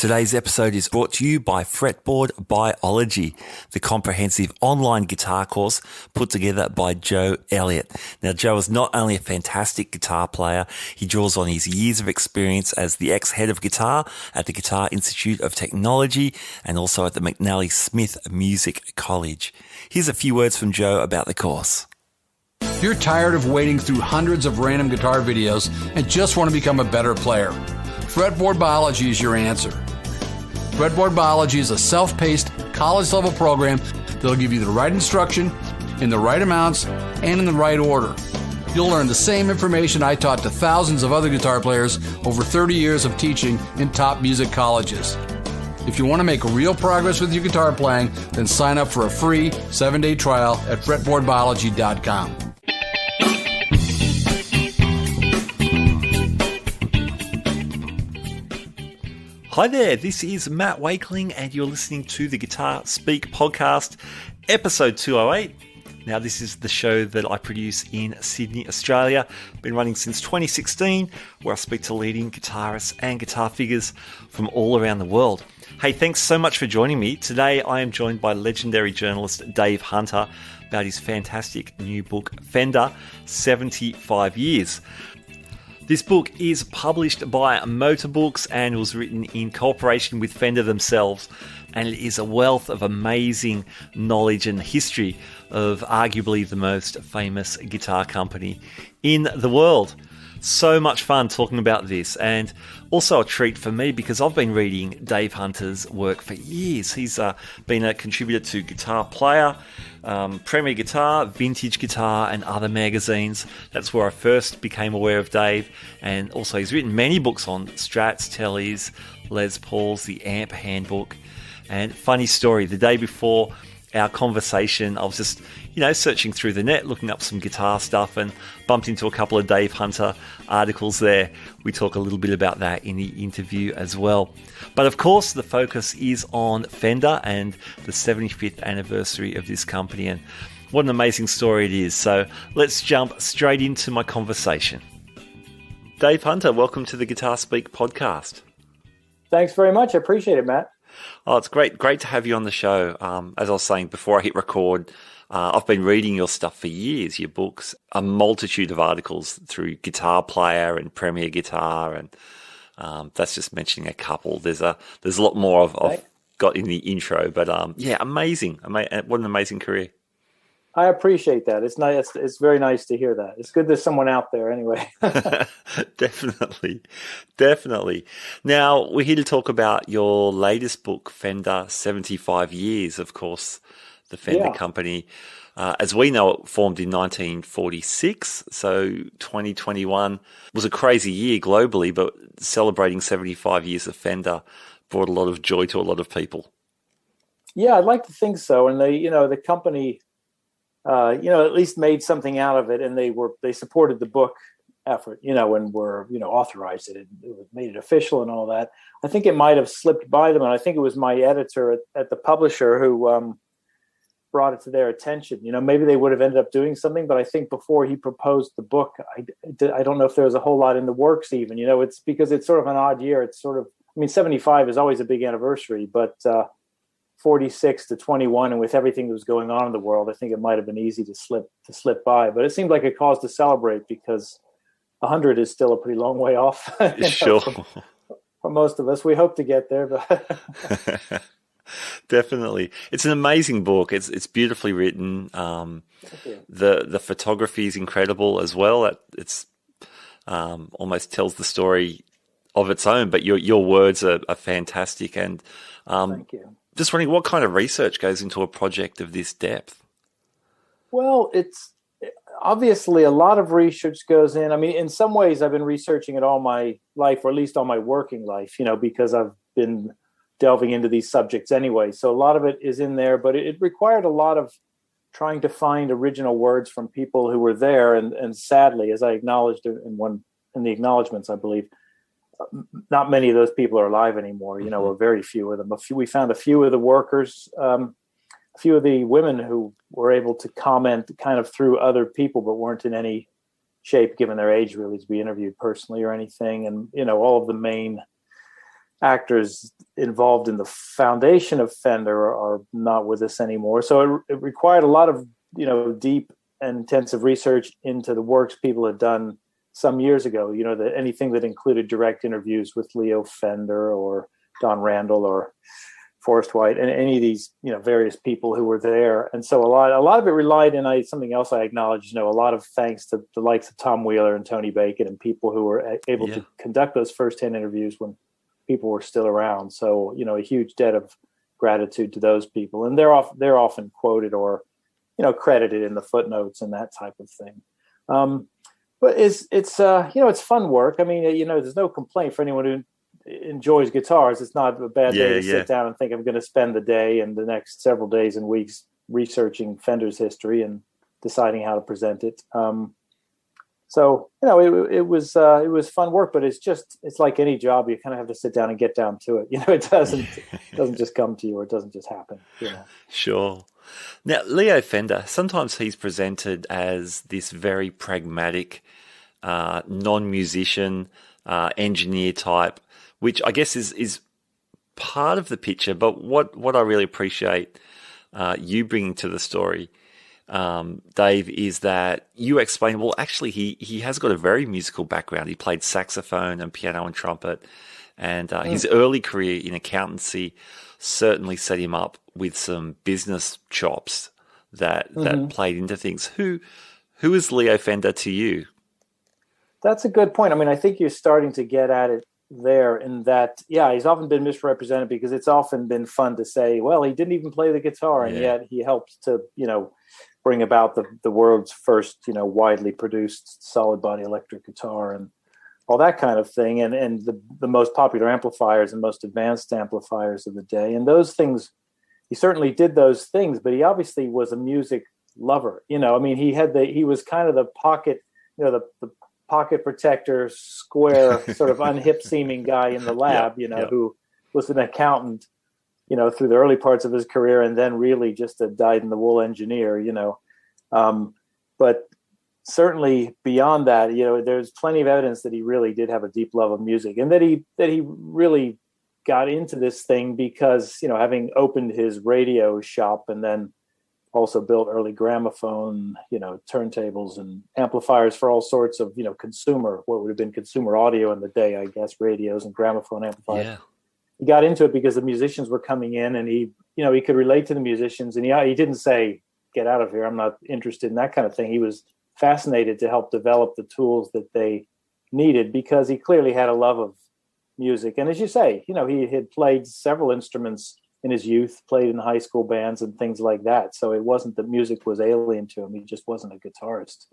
Today's episode is brought to you by Fretboard Biology, the comprehensive online guitar course put together by Joe Elliott. Now, Joe is not only a fantastic guitar player, he draws on his years of experience as the ex-head of guitar at the Guitar Institute of Technology and also at the McNally Smith Music College. Here's a few words from Joe about the course. You're tired of wading through hundreds of random guitar videos and just want to become a better player. Fretboard Biology is your answer. Fretboard Biology is a self-paced, college-level program that'll give you the right instruction, in the right amounts, and in the right order. You'll learn the same information I taught to thousands of other guitar players over 30 years of teaching in top music colleges. If you want to make real progress with your guitar playing, then sign up for a free 7-day trial at fretboardbiology.com. Hi there, this is Matt Wakeling and you're listening to the Guitar Speak podcast, episode 208. Now, this is the show that I produce in Sydney, Australia. Been running since 2016, where I speak to leading guitarists and guitar figures from all around the world. Hey, thanks so much for joining me. Today, I am joined by legendary journalist Dave Hunter about his fantastic new book, Fender, 75 Years. This book is published by Motor Books and was written in cooperation with Fender themselves, and it is a wealth of amazing knowledge and history of arguably the most famous guitar company in the world. So much fun talking about this, and also a treat for me because I've been reading Dave Hunter's work for years. He's been a contributor to Guitar Player, Premier Guitar, Vintage Guitar, and other magazines. That's where I first became aware of Dave, and also he's written many books on Strats, Tellys, Les Pauls, the Amp Handbook. And funny story, the day before our conversation, I was just, searching through the net, looking up some guitar stuff and bumped into a couple of Dave Hunter articles there. We talk a little bit about that in the interview as well. But of course, the focus is on Fender and the 75th anniversary of this company, and what an amazing story it is. So let's jump straight into my conversation. Dave Hunter, welcome to the Guitar Speak podcast. Thanks very much. I appreciate it, Matt. Oh, it's great to have you on the show. As I was saying before I hit record, I've been reading your stuff for years, your books, a multitude of articles through Guitar Player and Premier Guitar, and that's just mentioning a couple. There's a lot more I've got in the intro, but amazing. What an amazing career. I appreciate that. It's nice. It's very nice to hear that. It's good there's someone out there anyway. Definitely. Now, we're here to talk about your latest book, Fender, 75 Years, of course, the Fender company. As we know, it formed in 1946, so 2021 was a crazy year globally, but celebrating 75 years of Fender brought a lot of joy to a lot of people. Yeah, I'd like to think so. And the company, at least made something out of it, and they supported the book effort, and were, authorized it. It made it official and all that. I think it might have slipped by them, and I think it was my editor at the publisher who brought it to their attention. Maybe they would have ended up doing something, but I think before he proposed the book, I don't know if there was a whole lot in the works even. It's because it's sort of an odd year. It's sort of, 75 is always a big anniversary, but 46 to 21, and with everything that was going on in the world, I think it might have been easy to slip by. But it seemed like a cause to celebrate because 100 is still a pretty long way off. Sure. For most of us, we hope to get there, but definitely, it's an amazing book. It's beautifully written. The photography is incredible as well. It's almost tells the story of its own. But your words are fantastic, and thank you. Just wondering what kind of research goes into a project of this depth? Well, it's obviously a lot of research goes in. In some ways I've been researching it all my life, or at least all my working life, because I've been delving into these subjects anyway. So a lot of it is in there, but it required a lot of trying to find original words from people who were there. And sadly, as I acknowledged in the acknowledgements, I believe, not many of those people are alive anymore, or very few of them. We found a few of the workers, a few of the women who were able to comment kind of through other people, but weren't in any shape, given their age, really, to be interviewed personally or anything. And, all of the main actors involved in the foundation of Fender are not with us anymore. So it required a lot of, deep and intensive research into the works people had done some years ago, anything that included direct interviews with Leo Fender or Don Randall or Forrest White and any of these, various people who were there. And so a lot of it relied, and something else I acknowledge, a lot of thanks to the likes of Tom Wheeler and Tony Bacon and people who were able to conduct those firsthand interviews when people were still around. So, a huge debt of gratitude to those people. And they're often quoted or, credited in the footnotes and that type of thing. But it's fun work. I mean, there's no complaint for anyone who enjoys guitars. It's not a bad day to sit down and think I'm going to spend the day and the next several days and weeks researching Fender's history and deciding how to present it. So it was fun work, but it's like any job. You kind of have to sit down and get down to it. It doesn't just come to you, or it doesn't just happen. Sure. Now, Leo Fender, sometimes he's presented as this very pragmatic, non-musician, engineer type, which I guess is part of the picture. But what I really appreciate you bringing to the story, Dave, is that you explain, well, actually, he has got a very musical background. He played saxophone and piano and trumpet, and his early career in accountancy certainly set him up with some business chops that played into things. Who is Leo Fender to you? That's a good point. I mean, I think you're starting to get at it there in that, he's often been misrepresented because it's often been fun to say, well, he didn't even play the guitar, and yet he helped to, bring about the world's first, widely produced solid body electric guitar and all that kind of thing. And the most popular amplifiers and most advanced amplifiers of the day. And those things, he certainly did those things, but he obviously was a music lover. I mean, he was kind of the pocket, the pocket protector, square, sort of unhip seeming guy in the lab, who was an accountant, through the early parts of his career, and then really just a dyed-in-the-wool engineer, But certainly beyond that, there's plenty of evidence that he really did have a deep love of music, and that he really got into this thing because, having opened his radio shop and then also built early gramophone, turntables and amplifiers for all sorts of, what would have been consumer audio in the day, I guess, radios and gramophone amplifiers. Yeah. He got into it because the musicians were coming in, and he could relate to the musicians, and he didn't say, get out of here, I'm not interested in that kind of thing. He was fascinated to help develop the tools that they needed because he clearly had a love of music. And as you say, he had played several instruments in his youth, played in high school bands and things like that. So it wasn't that music was alien to him. He just wasn't a guitarist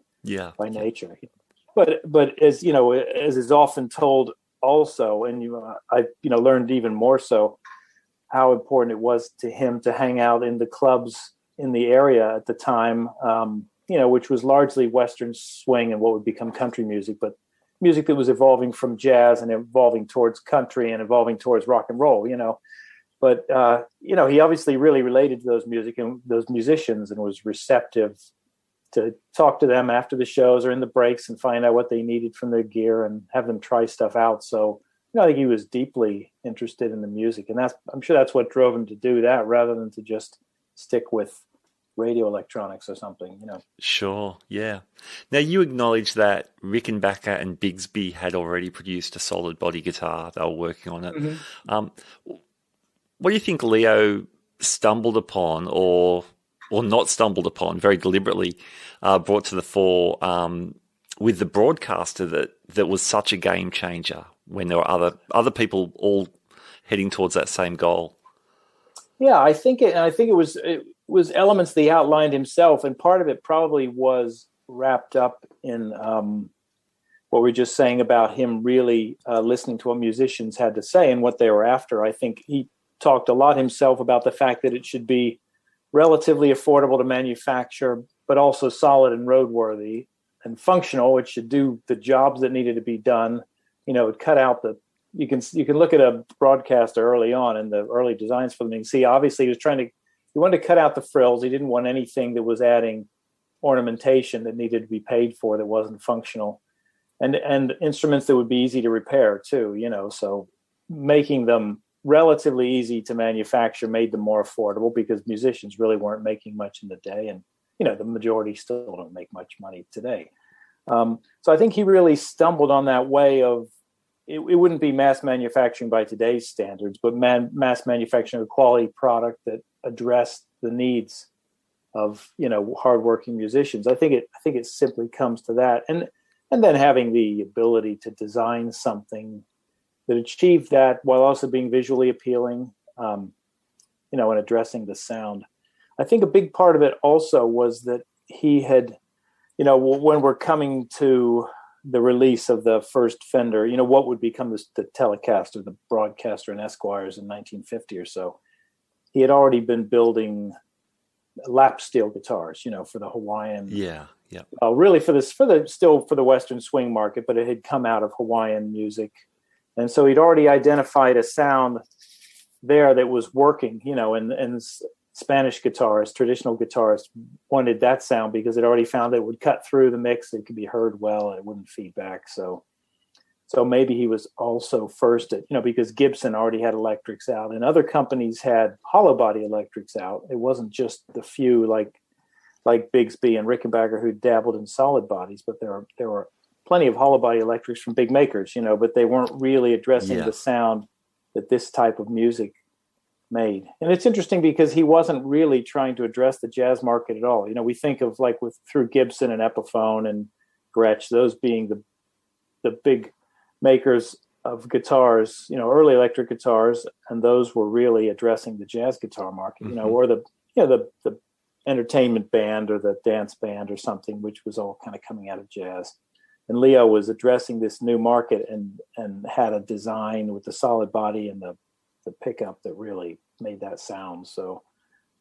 by nature. But as as is often told also, and I learned even more so how important it was to him to hang out in the clubs in the area at the time, which was largely Western swing and what would become country music, but music that was evolving from jazz and evolving towards country and evolving towards rock and roll, But, he obviously really related to those music and those musicians and was receptive to talk to them after the shows or in the breaks and find out what they needed from their gear and have them try stuff out. So, I think he was deeply interested in the music, and I'm sure that's what drove him to do that rather than to just stick with radio electronics or something, Sure, yeah. Now, you acknowledge that Rickenbacker and Bigsby had already produced a solid body guitar. They were working on it. Mm-hmm. What do you think Leo stumbled upon or not stumbled upon, very deliberately brought to the fore with the broadcaster that was such a game changer when there were other people all heading towards that same goal? Yeah, I think it was elements that he outlined himself, and part of it probably was wrapped up in what we were just saying about him really listening to what musicians had to say and what they were after. I think he talked a lot himself about the fact that it should be relatively affordable to manufacture, but also solid and roadworthy and functional. It should do the jobs that needed to be done. It cut out you can look at a broadcaster early on in the early designs for them and see, obviously he wanted to cut out the frills. He didn't want anything that was adding ornamentation that needed to be paid for that wasn't functional, and instruments that would be easy to repair too, so making them relatively easy to manufacture made them more affordable because musicians really weren't making much in the day. And, the majority still don't make much money today. So I think he really stumbled on that way of, it wouldn't be mass manufacturing by today's standards, but mass manufacturing a quality product that addressed the needs of, hardworking musicians. I think it simply comes to that. And then having the ability to design something that achieved that while also being visually appealing, and addressing the sound. I think a big part of it also was that he had, when we're coming to the release of the first Fender, what would become the Telecaster, the Broadcaster and Esquires in 1950 or so, he had already been building lap steel guitars, for the Hawaiian. Yeah. Really for the Western swing market, but it had come out of Hawaiian music. And so he'd already identified a sound there that was working, and Spanish guitarists, traditional guitarists wanted that sound because it already found that it would cut through the mix. It could be heard well and it wouldn't feedback. So maybe he was also first at, because Gibson already had electrics out and other companies had hollow body electrics out. It wasn't just the few like Bigsby and Rickenbacker who dabbled in solid bodies, but there were plenty of hollow body electrics from big makers, but they weren't really addressing the sound that this type of music made. And it's interesting because he wasn't really trying to address the jazz market at all. We think of through Gibson and Epiphone and Gretsch, those being the big makers of guitars, early electric guitars, and those were really addressing the jazz guitar market, or the entertainment band or the dance band or something, which was all kind of coming out of jazz. And Leo was addressing this new market and had a design with the solid body and the pickup that really made that sound. So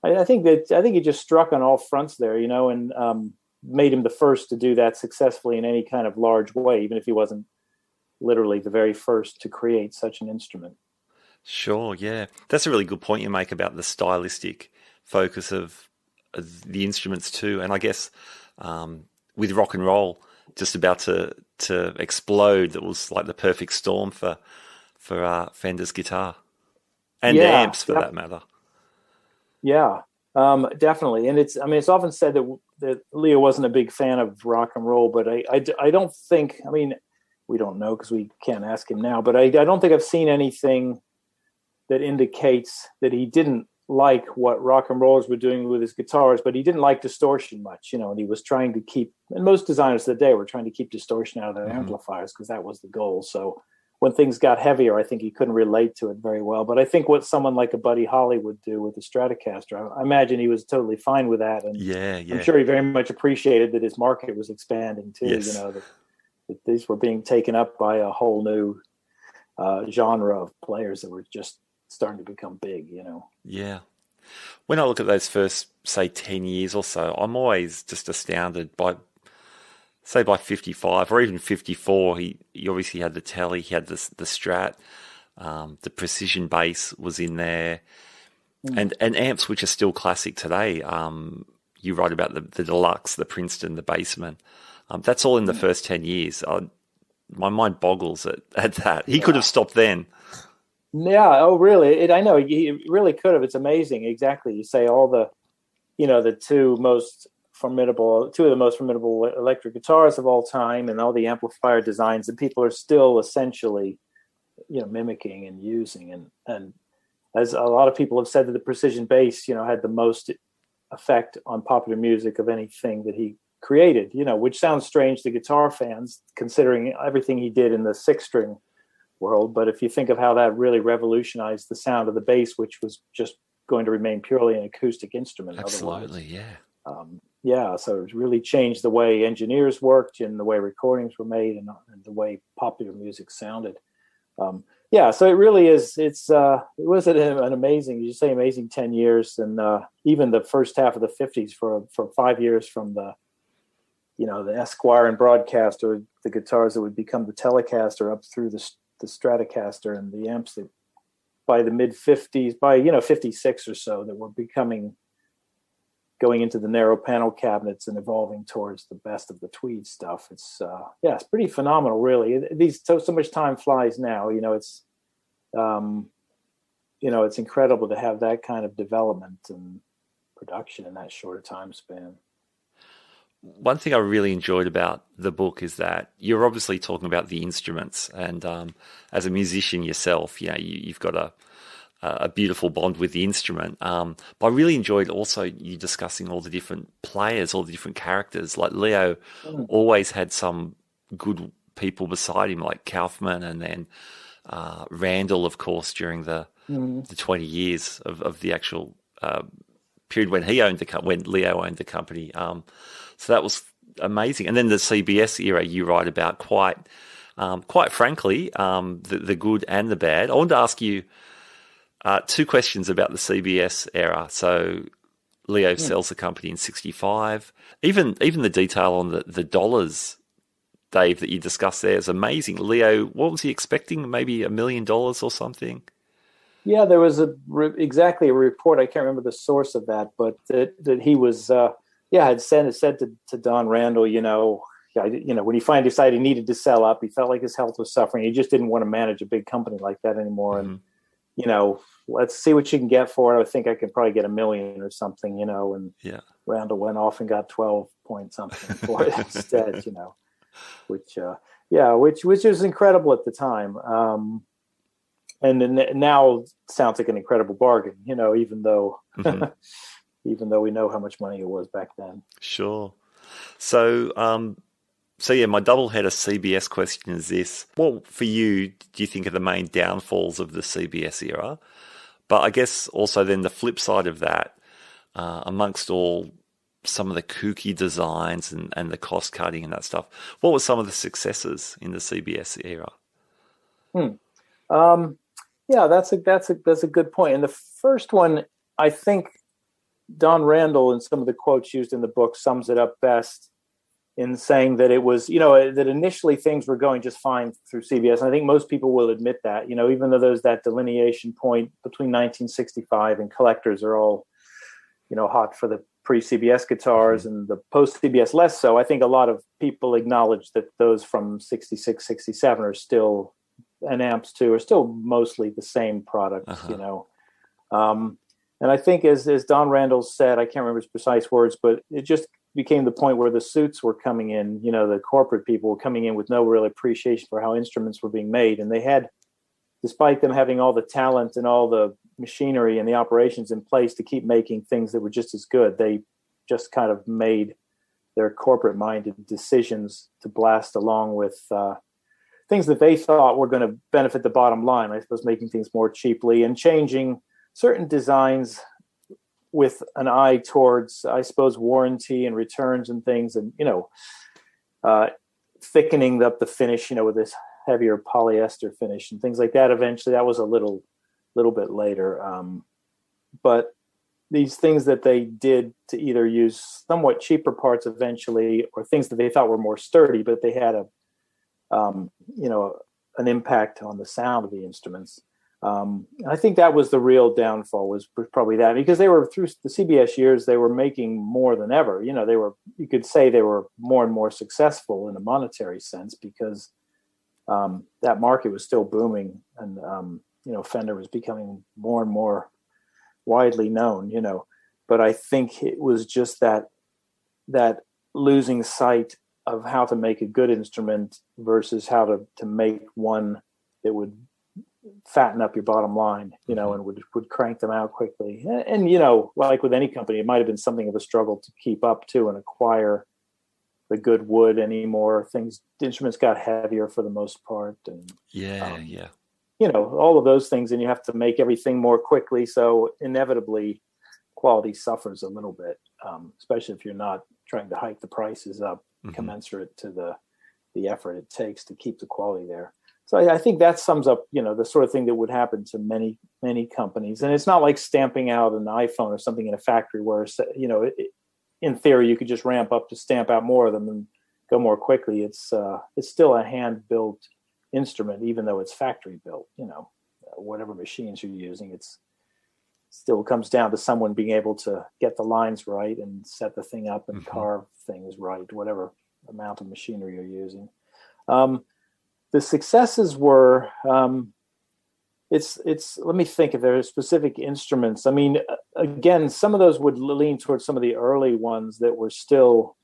I think he just struck on all fronts there, and made him the first to do that successfully in any kind of large way, even if he wasn't literally the very first to create such an instrument. Sure, yeah. That's a really good point you make about the stylistic focus of the instruments too. And I guess with rock and roll just about to explode, that was like the perfect storm for Fender's guitar. And the amps, for that matter. Yeah, definitely. And it's often said that Leo wasn't a big fan of rock and roll, but I don't think, we don't know because we can't ask him now, but I don't think I've seen anything that indicates that he didn't like what rock and rollers were doing with his guitars, but he didn't like distortion much, and he was trying to keep, and most designers of the day were trying to keep distortion out of their amplifiers because that was the goal. So when things got heavier, I think he couldn't relate to it very well. But I think what someone like a Buddy Holly would do with the Stratocaster, I imagine he was totally fine with that. And yeah. I'm sure he very much appreciated that his market was expanding too. Yes. That these were being taken up by a whole new genre of players that were just starting to become big. Yeah. When I look at those first, say, 10 years or so, I'm always just astounded by 55 or even 54, he obviously had the Tele, he had the Strat, the Precision bass was in there, and amps which are still classic today. You write about the Deluxe, the Princeton, the Bassman. That's all in the first 10 years. My mind boggles at that. He could have stopped then. Yeah. Oh, really? I know he really could have. It's amazing. Exactly. You say all the, the two of the most formidable electric guitars of all time, and all the amplifier designs that people are still essentially, mimicking and using. And as a lot of people have said, that the Precision bass, had the most effect on popular music of anything that he created, which sounds strange to guitar fans considering everything he did in the 6-string world. But if you think of how that really revolutionized the sound of the bass, which was just going to remain purely an acoustic instrument. Absolutely, yeah. So it really changed the way engineers worked and the way recordings were made and the way popular music sounded. So it really is. It was an amazing, you say amazing 10 years. And even the first half of the 50s for 5 years from the Esquire and Broadcaster, the guitars that would become the Telecaster, up through the Stratocaster and the amps that by the mid 50s, by 56 or so, that were going into the narrow panel cabinets and evolving towards the best of the tweed stuff. It's pretty phenomenal, really. So much time flies now. It's it's incredible to have that kind of development and production in that short a time span. One thing I really enjoyed about the book is that you're obviously talking about the instruments, and as a musician yourself, you've got a beautiful bond with the instrument. But I really enjoyed also you discussing all the different players, all the different characters. Like Leo always had some good people beside him, like Kaufman, and then Randall, of course, during the 20 years of the actual period when when Leo owned the company. So that was amazing. And then the CBS era you write about quite frankly, the good and the bad. I wanted to ask you two questions about the CBS era. So Leo sells the company in 1965. Even the detail on the dollars, Dave, that you discussed there is amazing. Leo, what was he expecting? Maybe $1 million or something? Yeah, there was exactly a report. I can't remember the source of that, but that he was, had said to Don Randall, when he finally decided he needed to sell up, he felt like his health was suffering. He just didn't want to manage a big company like that anymore. And, let's see what you can get for it. I think I could probably get $1 million or something, and Randall went off and got 12 point something for it instead, which was incredible at the time. And now sounds like an incredible bargain, even though we know how much money it was back then. Sure. So, my double-header CBS question is this. What, for you, do you think are the main downfalls of the CBS era? But I guess also then the flip side of that, amongst all some of the kooky designs and the cost-cutting and that stuff, what were some of the successes in the CBS era? That's a good point. And the first one, I think Don Randall, in some of the quotes used in the book, sums it up best in saying that it was, that initially things were going just fine through CBS. And I think most people will admit that, even though there's that delineation point between 1965 and collectors are all, hot for the pre-CBS guitars and the post-CBS less so. I think a lot of people acknowledge that those from 66, 67 are still, and amps too, are still mostly the same products, and I think as Don Randall said, I can't remember his precise words, but it just became the point where the suits were coming in, the corporate people were coming in with no real appreciation for how instruments were being made. And they had, despite them having all the talent and all the machinery and the operations in place to keep making things that were just as good, they just kind of made their corporate-minded decisions to blast along with things that they thought were going to benefit the bottom line. I suppose making things more cheaply and changing certain designs with an eye towards, I suppose, warranty and returns and things, and thickening up the finish, with this heavier polyester finish and things like that. Eventually, that was a little bit later, but these things that they did to either use somewhat cheaper parts eventually, or things that they thought were more sturdy, but they had an impact on the sound of the instruments. I think that was the real downfall, was probably that, because they were, through the CBS years, they were making more than ever. You could say they were more and more successful in a monetary sense because that market was still booming, and Fender was becoming more and more widely known. But I think it was just that losing sight of how to make a good instrument versus how to make one that would fatten up your bottom line, and would crank them out quickly. And like with any company, it might have been something of a struggle to keep up to and acquire the good wood anymore. Instruments got heavier for the most part, and all of those things, and you have to make everything more quickly. So inevitably, quality suffers a little bit, especially if you're not trying to hike the prices up commensurate to the effort it takes to keep the quality there. So I think that sums up, the sort of thing that would happen to many, many companies. And it's not like stamping out an iPhone or something in a factory where, in theory, you could just ramp up to stamp out more of them and go more quickly. It's still a hand-built instrument, even though it's factory built. Whatever machines you're using, it's still comes down to someone being able to get the lines right and set the thing up and carve things right, whatever amount of machinery you're using. The successes were, let me think if there are specific instruments. I mean, again, some of those would lean towards some of the early ones that were still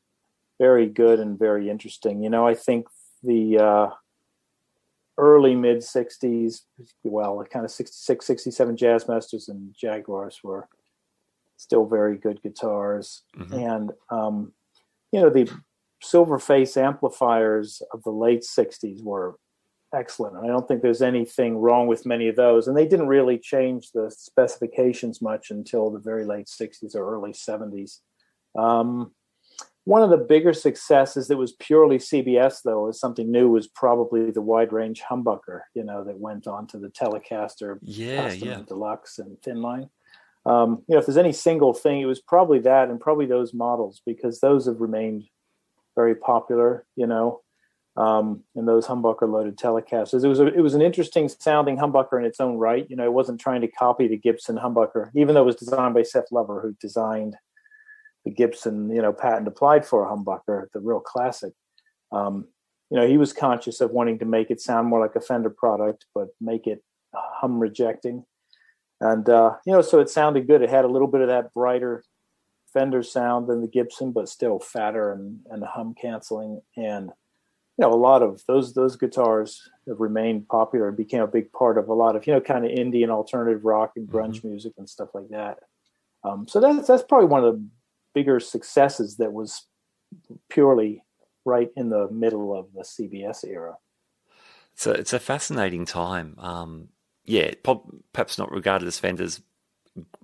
very good and very interesting. I think the early mid 60s, well, kind of 66, 67 Jazzmasters and Jaguars were still very good guitars. And, the Silverface amplifiers of the late 60s were excellent. I don't think there's anything wrong with many of those. And they didn't really change the specifications much until the very late 60s or early 70s. One of the bigger successes that was purely CBS, though, was something new, was probably the wide range humbucker, that went on to the Telecaster, Custom, Deluxe, and Thin Line. If there's any single thing, it was probably that and probably those models, because those have remained very popular, and those humbucker loaded Telecasters. It was an interesting sounding humbucker in its own right. It wasn't trying to copy the Gibson humbucker, even though it was designed by Seth Lover, who designed the Gibson, patent applied for a humbucker, the real classic. He was conscious of wanting to make it sound more like a Fender product, but make it hum rejecting. And, so it sounded good. It had a little bit of that brighter Fender sound than the Gibson, but still fatter and hum canceling. And, a lot of those guitars have remained popular and became a big part of a lot of, kind of indie and alternative rock and grunge music and stuff like that. So that's probably one of the bigger successes that was purely right in the middle of the CBS era. So it's a fascinating time. Perhaps not regarded as Fender's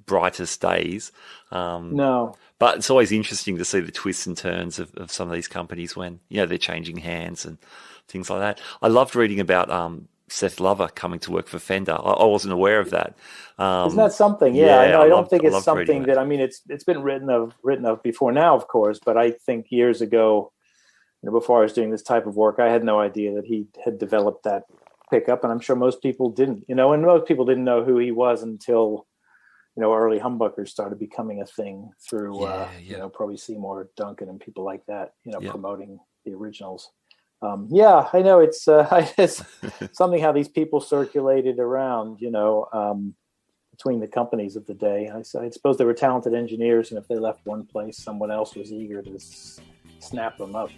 brightest days. No. But it's always interesting to see the twists and turns of some of these companies when, they're changing hands and things like that. I loved reading about Seth Lover coming to work for Fender. I wasn't aware of that. Isn't that something? Yeah, I don't think it's something that, I mean, it's been written of before now, of course, but I think years ago, before I was doing this type of work, I had no idea that he had developed that pickup, and I'm sure most people didn't, and most people didn't know who he was until, early humbuckers started becoming a thing through, probably Seymour Duncan and people like that, promoting the originals. I know it's something how these people circulated around, between the companies of the day. I suppose they were talented engineers, and if they left one place, someone else was eager to snap them up.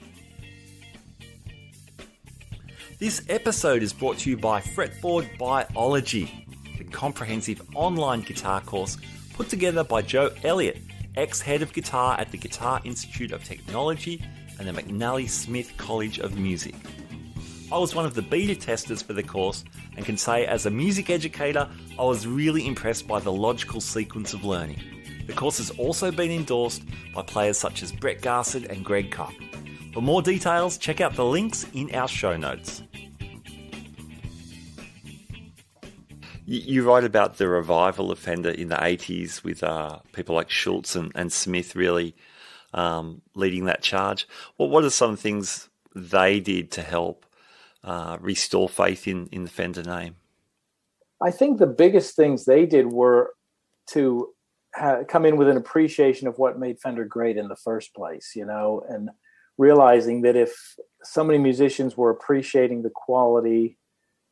This episode is brought to you by Fretboard Biology, the comprehensive online guitar course put together by Joe Elliott, ex-head of guitar at the Guitar Institute of Technology and the McNally Smith College of Music. I was one of the beta testers for the course and can say as a music educator, I was really impressed by the logical sequence of learning. The course has also been endorsed by players such as Brett Garsed and Greg Koch. For more details, check out the links in our show notes. You write about the revival of Fender in the 80s with people like Schultz and Smith really leading that charge. What are some things they did to help restore faith in the Fender name? I think the biggest things they did were to come in with an appreciation of what made Fender great in the first place, and realizing that if so many musicians were appreciating the quality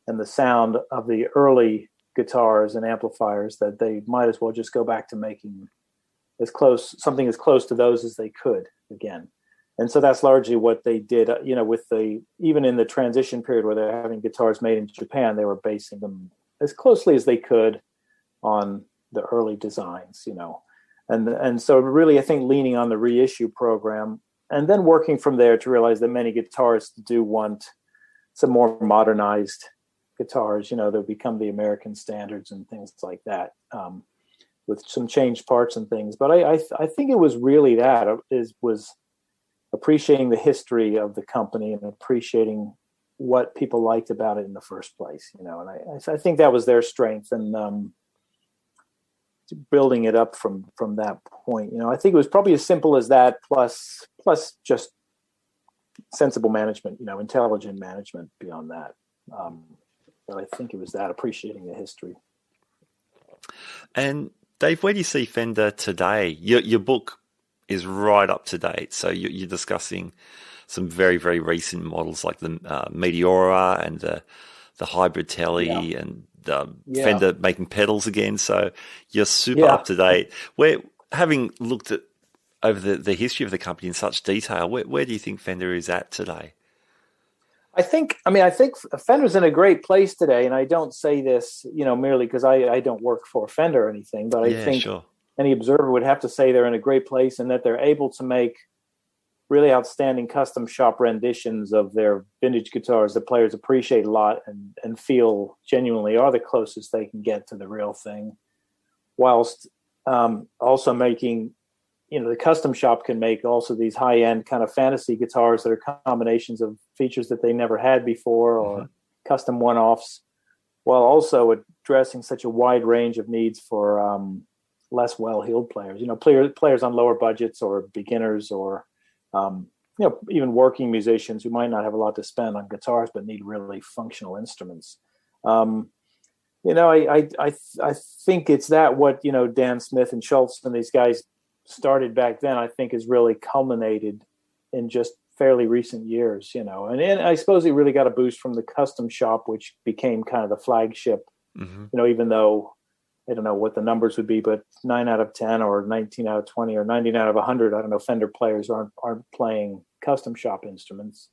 and the sound of the early guitars and amplifiers, that they might as well just go back to making something as close to those as they could again. And so that's largely what they did, even in the transition period where they're having guitars made in Japan, they were basing them as closely as they could on the early designs, and so really, I think leaning on the reissue program and then working from there to realize that many guitarists do want some more modernized guitars, that become the American standards and things like that, with some changed parts and things. But I think it was really was appreciating the history of the company and appreciating what people liked about it in the first place, and I think that was their strength, and building it up from that point. I think it was probably as simple as that, plus just sensible management, intelligent management beyond that. But I think it was that, appreciating the history. And Dave, where do you see Fender today? Your book is right up to date, so you're discussing some very, very recent models like the Meteora and the the hybrid telly and Fender making pedals again. So you're super up to date. Having looked at over the history of the company in such detail, where do you think Fender is at today? I think Fender's in a great place today, and I don't say this, merely because I don't work for Fender or anything, but I think any observer would have to say they're in a great place and that they're able to make really outstanding custom shop renditions of their vintage guitars that players appreciate a lot and feel genuinely are the closest they can get to the real thing, whilst also making, the custom shop can make also these high-end kind of fantasy guitars that are combinations of features that they never had before or custom one-offs, while also addressing such a wide range of needs for less well-heeled players, players on lower budgets or beginners or, even working musicians who might not have a lot to spend on guitars but need really functional instruments. I think it's that what, Dan Smith and Schultz and these guys started back then, I think has really culminated in just fairly recent years, and I suppose it really got a boost from the custom shop, which became kind of the flagship, even though I don't know what the numbers would be, but 9 out of 10 or 19 out of 20 or 99 out of 100, I don't know, Fender players aren't playing custom shop instruments.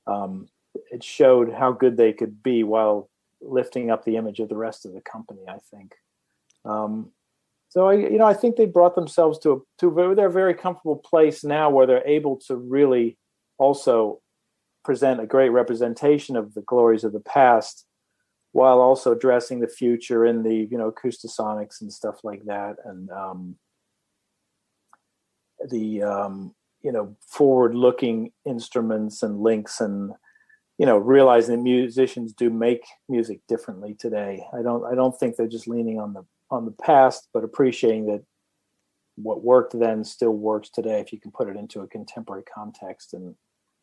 It showed how good they could be while lifting up the image of the rest of the company, I think. So I think they brought themselves to their very comfortable place now where they're able to really also present a great representation of the glories of the past while also addressing the future in the, Acoustasonics and stuff like that. And the forward-looking instruments and links and, realizing that musicians do make music differently today. I don't think they're just leaning on the past, but appreciating that what worked then still works today if you can put it into a contemporary context and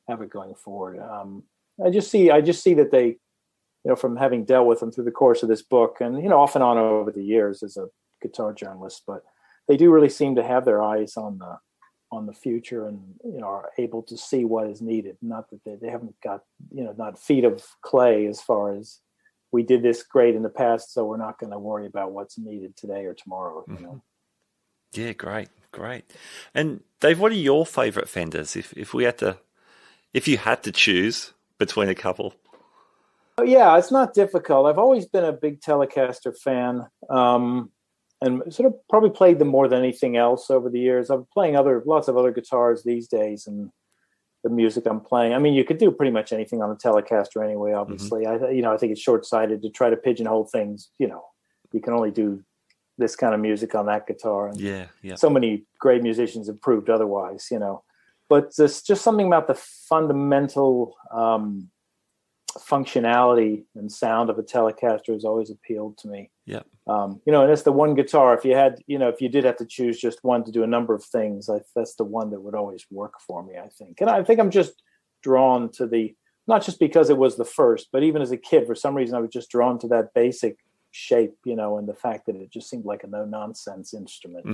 have it going forward. I just see that they, from having dealt with them through the course of this book and, off and on over the years as a guitar journalist, but they do really seem to have their eyes on the future and, are able to see what is needed. Not that they haven't got, not feet of clay as far as we did this great in the past, so we're not going to worry about what's needed today or tomorrow. Yeah, great. And Dave, what are your favorite Fenders? If you had to choose between a couple? Yeah, it's not difficult. I've always been a big Telecaster fan, and sort of probably played them more than anything else over the years. I'm playing lots of other guitars these days, and the music I'm playing. I mean, you could do pretty much anything on a Telecaster anyway, obviously. I think it's short-sighted to try to pigeonhole things. You can only do this kind of music on that guitar. And yeah. So many great musicians have proved otherwise, But there's just something about the fundamental functionality and sound of a Telecaster has always appealed to me. Yeah. And it's the one guitar, if you did have to choose just one to do a number of things, that's the one that would always work for me, I think. And I think I'm just drawn to not just because it was the first, but even as a kid, for some reason, I was just drawn to that basic shape, and the fact that it just seemed like a no nonsense instrument,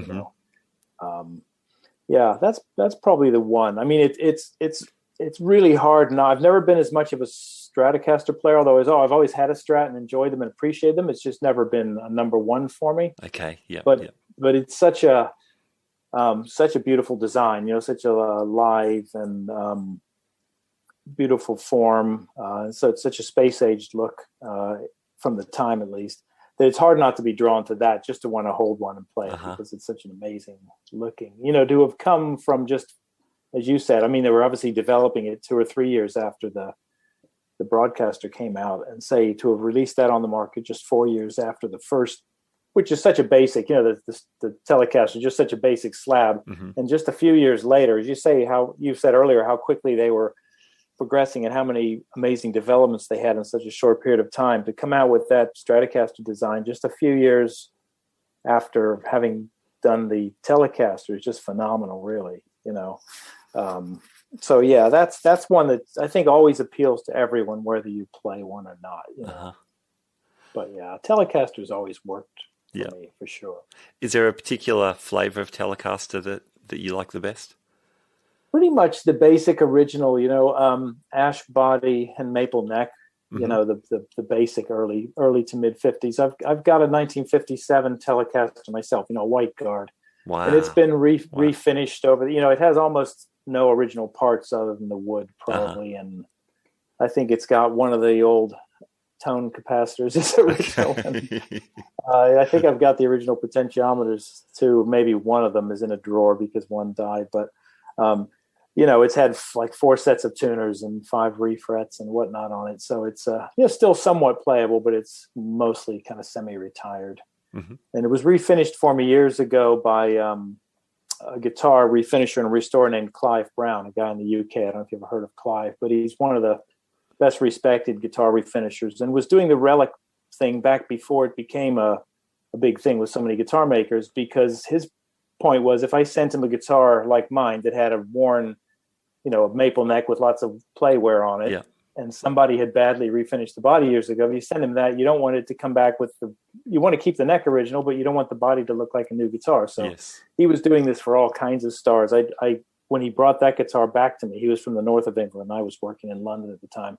Yeah, that's probably the one. I mean, it's really hard now. I've never been as much of a Stratocaster player, although I've always had a Strat and enjoyed them and appreciated them. It's just never been a number one for me. Okay, yeah. But it's such a beautiful design, such a lithe and beautiful form. So it's such a space-aged look from the time, at least, that it's hard not to be drawn to that, just to want to hold one and play it because it's such an amazing looking, to have come from just, as you said, I mean, they were obviously developing it 2 or 3 years after the Broadcaster came out, and say to have released that on the market just 4 years after the first, which is such a basic, the Telecaster, just such a basic slab. And just a few years later, as you say, how you said earlier, how quickly they were progressing and how many amazing developments they had in such a short period of time, to come out with that Stratocaster design just a few years after having done the Telecaster is just phenomenal, really, So yeah, that's one that I think always appeals to everyone, whether you play one or not. But yeah, Telecaster's always worked for me, for sure. Is there a particular flavor of Telecaster that you like the best? Pretty much the basic original, ash body and maple neck. you know, the basic early to mid 50s. I've got a 1957 Telecaster myself, you know, white guard. Wow. And it's been refinished over you know, it has almost no original parts other than the wood probably. And I think it's got one of the old tone capacitors is original. Okay. I think I've got the original potentiometers too. Maybe one of them is in a drawer because one died, but you know, it's had like 4 sets of tuners and 5 refrets and whatnot on it. So it's you know, still somewhat playable, but it's mostly kind of semi-retired. And it was refinished for me years ago by a guitar refinisher and restorer named Clive Brown, a guy in the UK. I don't know if you've ever heard of Clive, but he's one of the best respected guitar refinishers and was doing the relic thing back before it became a big thing with so many guitar makers, because his point was, if I sent him a guitar like mine that had a worn, you know, a maple neck with lots of play wear on it, and somebody had badly refinished the body years ago, if you send him that, you don't want it to come back with you want to keep the neck original, but you don't want the body to look like a new guitar. So he was doing this for all kinds of stars. When he brought that guitar back to me, he was from the north of England. I was working in London at the time.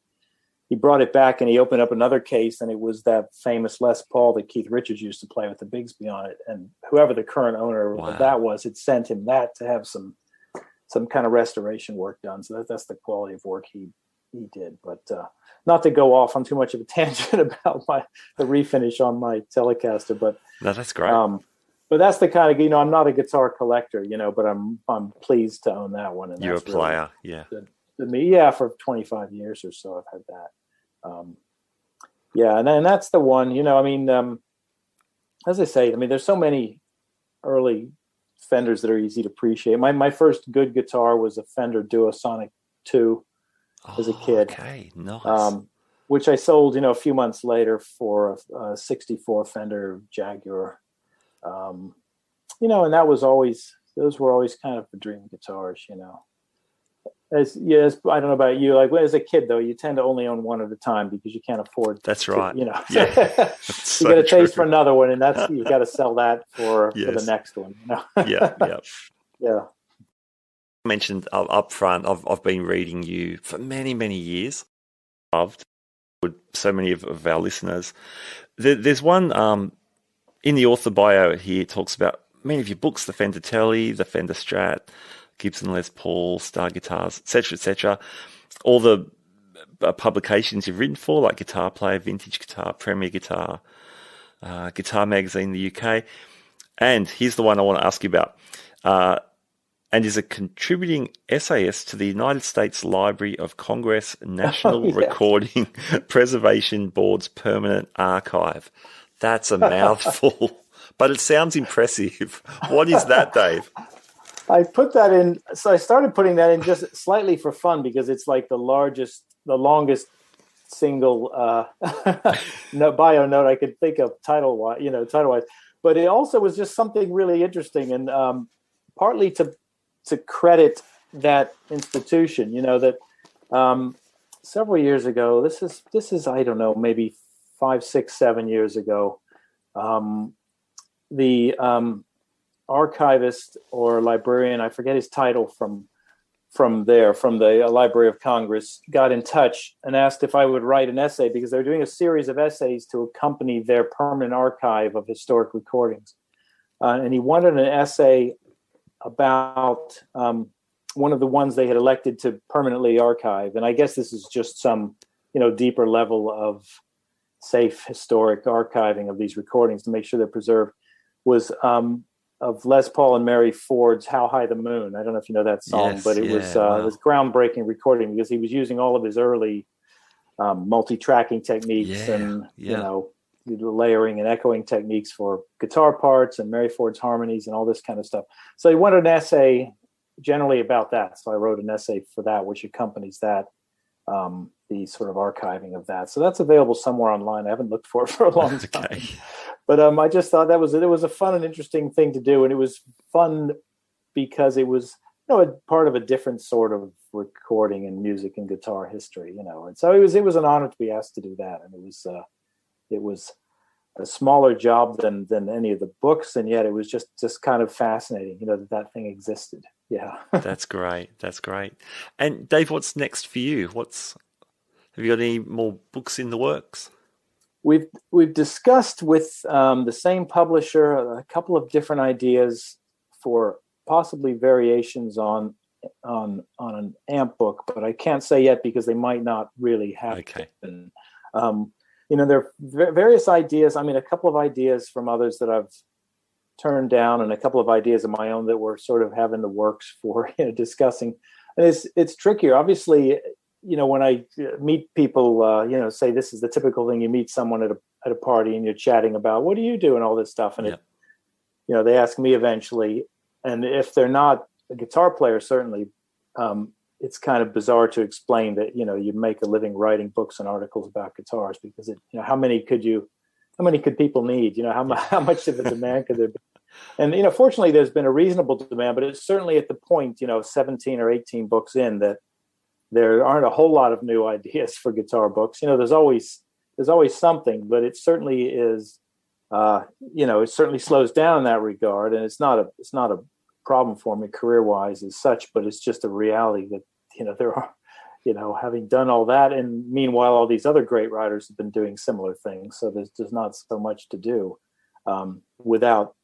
He brought it back and he opened up another case, and it was that famous Les Paul that Keith Richards used to play with the Bigsby on it. And whoever the current owner of that was, had sent him that to have some kind of restoration work done. So that's the quality of work he did. But not to go off on too much of a tangent about the refinish on my Telecaster, but no, that's great. But that's the kind of, you know, I'm not a guitar collector, you know, but I'm pleased to own that one. And you're a player, really to me, for 25 years or so, I've had that. And that's the one, you know, I mean, as I say, I mean, there's so many early Fenders that are easy to appreciate. My first good guitar was a Fender Duosonic 2 as a kid. Okay, nice. Which I sold, you know, a few months later for a 64 Fender Jaguar. You know, and those were always kind of the dream guitars, you know. I don't know about you. Like as a kid, though, you tend to only own one at a time because you can't afford. That's right. You know, you get a taste for another one, and you've got to sell that for the next one. You know? Yeah. I mentioned up front, I've been reading you for many, many years. Loved with so many of our listeners. There's one in the author bio here. It talks about many of your books: the Fender Tele, the Fender Strat, Gibson Les Paul, Star Guitars, etc., etc. All the publications you've written for, like Guitar Player, Vintage Guitar, Premier Guitar, Guitar Magazine, the UK. And here's the one I want to ask you about. And is a contributing essayist to the United States Library of Congress National Recording Preservation Board's Permanent Archive. That's a mouthful, but it sounds impressive. What is that, Dave? I put that in. So I started putting that in just slightly for fun because it's like the longest single bio note I could think of title wise. But it also was just something really interesting, and partly to credit that institution. You know that several years ago, this is I don't know, maybe 5, 6, 7 years ago, the archivist or librarian, I forget his title from the Library of Congress, got in touch and asked if I would write an essay because they're doing a series of essays to accompany their permanent archive of historic recordings. And he wanted an essay about one of the ones they had elected to permanently archive. And I guess this is just some, deeper level of safe historic archiving of these recordings to make sure they're preserved, was of Les Paul and Mary Ford's "How High the Moon." I don't know if you know that song, but it was groundbreaking recording because he was using all of his early multi-tracking techniques and layering and echoing techniques for guitar parts and Mary Ford's harmonies and all this kind of stuff. So he wanted an essay generally about that. So I wrote an essay for that, which accompanies that, the sort of archiving of that. So that's available somewhere online. I haven't looked for it for a long time. Okay. But I just thought it was a fun and interesting thing to do. And it was fun because it was, a part of a different sort of recording in music and guitar history, And so it was an honor to be asked to do that. And it was a smaller job than any of the books. And yet it was just kind of fascinating, that thing existed. Yeah. That's great. And Dave, what's next for you? Have you got any more books in the works? We've discussed with the same publisher a couple of different ideas for possibly variations on an amp book, but I can't say yet because they might not really happen. Okay. There are various ideas. I mean, a couple of ideas from others that I've turned down, and a couple of ideas of my own that we're sort of having the works for discussing. And it's trickier, obviously. When I meet people, say this is the typical thing. You meet someone at a party and you're chatting about, what do you do and all this stuff. And they ask me eventually. And if they're not a guitar player, certainly, it's kind of bizarre to explain that, you make a living writing books and articles about guitars, because how many could people need? How much of a demand could there be? And, fortunately there's been a reasonable demand, but it's certainly at the point, 17 or 18 books in, that there aren't a whole lot of new ideas for guitar books. There's always something, but it certainly is, it certainly slows down in that regard. And it's not a problem for me career-wise as such, but it's just a reality that, there are, having done all that. And meanwhile, all these other great writers have been doing similar things. So there's just not so much to do without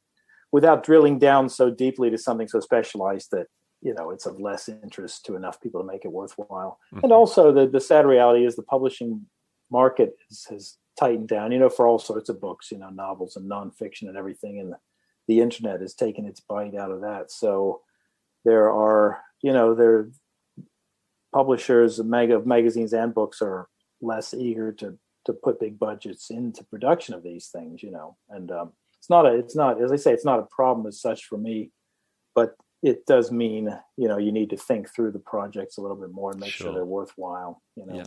drilling down so deeply to something so specialized that, it's of less interest to enough people to make it worthwhile. Mm-hmm. And also the sad reality is the publishing market has tightened down, for all sorts of books, novels and nonfiction and everything. And the internet has taken its bite out of that. So there are, publishers of magazines and books are less eager to put big budgets into production of these things, and it's not, as I say, it's not a problem as such for me, but it does mean, you need to think through the projects a little bit more and make sure they're worthwhile, Yeah.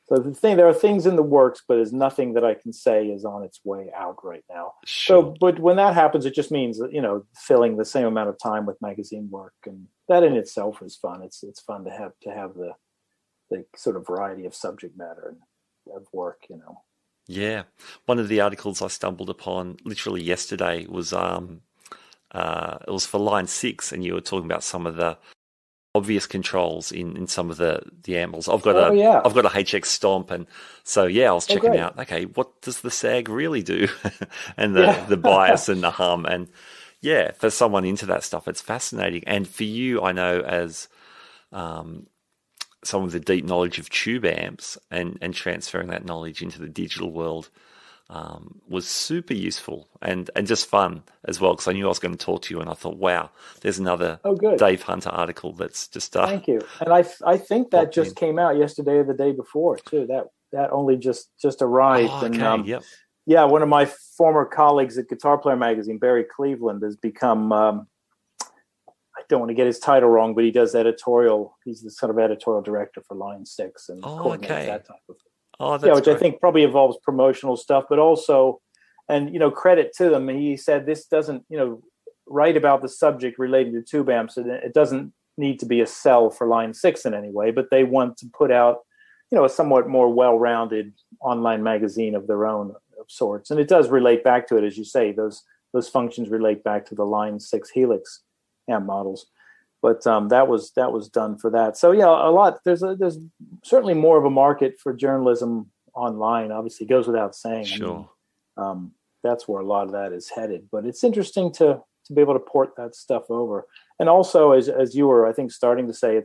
So there are things in the works, but there's nothing that I can say is on its way out right now. Sure. So, but when that happens, it just means that, filling the same amount of time with magazine work, and that in itself is fun. It's fun to have the sort of variety of subject matter and of work, Yeah. One of the articles I stumbled upon literally yesterday was, it was for Line 6, and you were talking about some of the obvious controls in some of the amps. I've got a HX Stomp, and so I was checking out. Okay, what does the sag really do, and the bias and the hum, and for someone into that stuff, it's fascinating. And for you, I know as some of the deep knowledge of tube amps and transferring that knowledge into the digital world was super useful and just fun as well, because I knew I was going to talk to you, and I thought, wow, there's another Dave Hunter article that's just thank you. And I think that just came out yesterday or the day before too. That only just arrived. Okay, and one of my former colleagues at Guitar Player magazine, Barry Cleveland, has become I don't want to get his title wrong, but he does editorial. He's the sort of editorial director for Line 6 and coordinates that type of thing. Oh, that's which great. I think probably involves promotional stuff, but also, and credit to them. He said this doesn't, write about the subject related to tube amps, and it doesn't need to be a sell for Line 6 in any way, but they want to put out, a somewhat more well-rounded online magazine of their own of sorts, and it does relate back to it, as you say. Those functions relate back to the Line 6 Helix amp models. But that was done for that. So a lot. There's certainly more of a market for journalism online. Obviously, it goes without saying. Sure. I mean, that's where a lot of that is headed. But it's interesting to be able to port that stuff over. And also, as you were, I think, starting to say,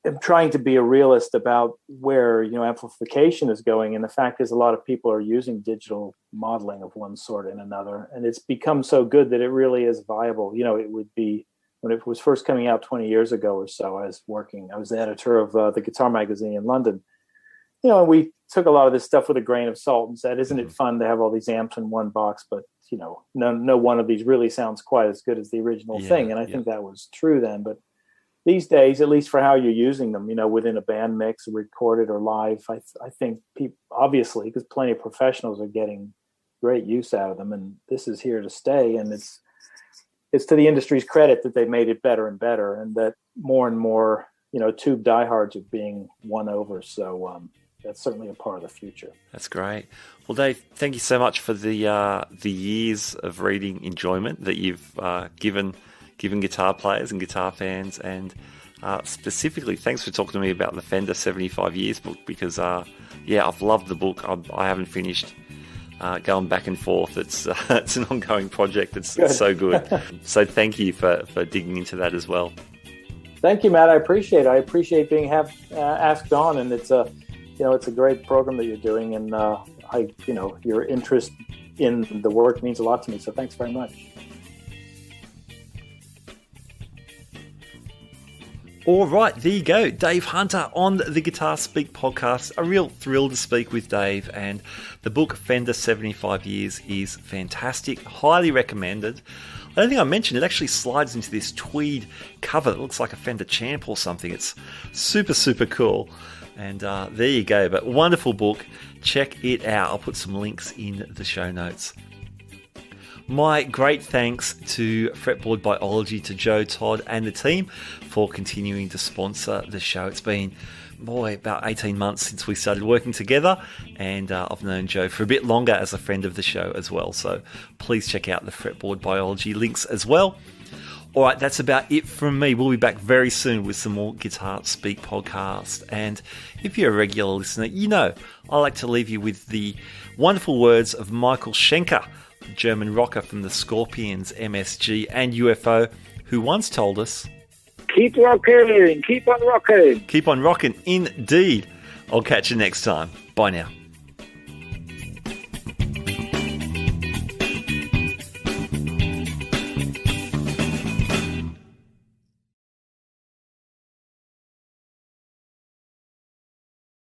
I'm trying to be a realist about where amplification is going, and the fact is a lot of people are using digital modeling of one sort and another, and it's become so good that it really is viable. It would be, when it was first coming out 20 years ago or so, I was the editor of the Guitar magazine in London, and we took a lot of this stuff with a grain of salt and said, isn't it fun to have all these amps in one box, but no one of these really sounds quite as good as the original thing. And I think that was true then, but these days, at least for how you're using them, within a band mix, recorded or live, I think people, obviously, because plenty of professionals are getting great use out of them, and this is here to stay. And it's to the industry's credit that they've made it better and better, and that more and more, tube diehards are being won over. So that's certainly a part of the future. That's great. Well, Dave, thank you so much for the years of reading enjoyment that you've given guitar players and guitar fans, and specifically, thanks for talking to me about the Fender 75 Years book, because, I've loved the book. I haven't finished going back and forth. It's an ongoing project. It's so good. So thank you for digging into that as well. Thank you, Matt. I appreciate it. I appreciate being asked on, and it's a great program that you're doing, and your interest in the work means a lot to me. So thanks very much. All right, there you go. Dave Hunter on the Guitar Speak podcast. A real thrill to speak with Dave, and the book Fender 75 Years is fantastic. Highly recommended. I don't think I mentioned it actually slides into this tweed cover that looks like a Fender Champ or something. It's super, super cool. And there you go. But wonderful book. Check it out. I'll put some links in the show notes. My great thanks to Fretboard Biology, to Joe, Todd and the team for continuing to sponsor the show. It's been, about 18 months since we started working together, and I've known Joe for a bit longer as a friend of the show as well. So please check out the Fretboard Biology links as well. All right, that's about it from me. We'll be back very soon with some more Guitar Speak podcast. And if you're a regular listener, you know I like to leave you with the wonderful words of Michael Schenker, German rocker from the Scorpions, MSG and UFO, who once told us, keep rocking, keep on rocking. Keep on rocking, indeed. I'll catch you next time. Bye now.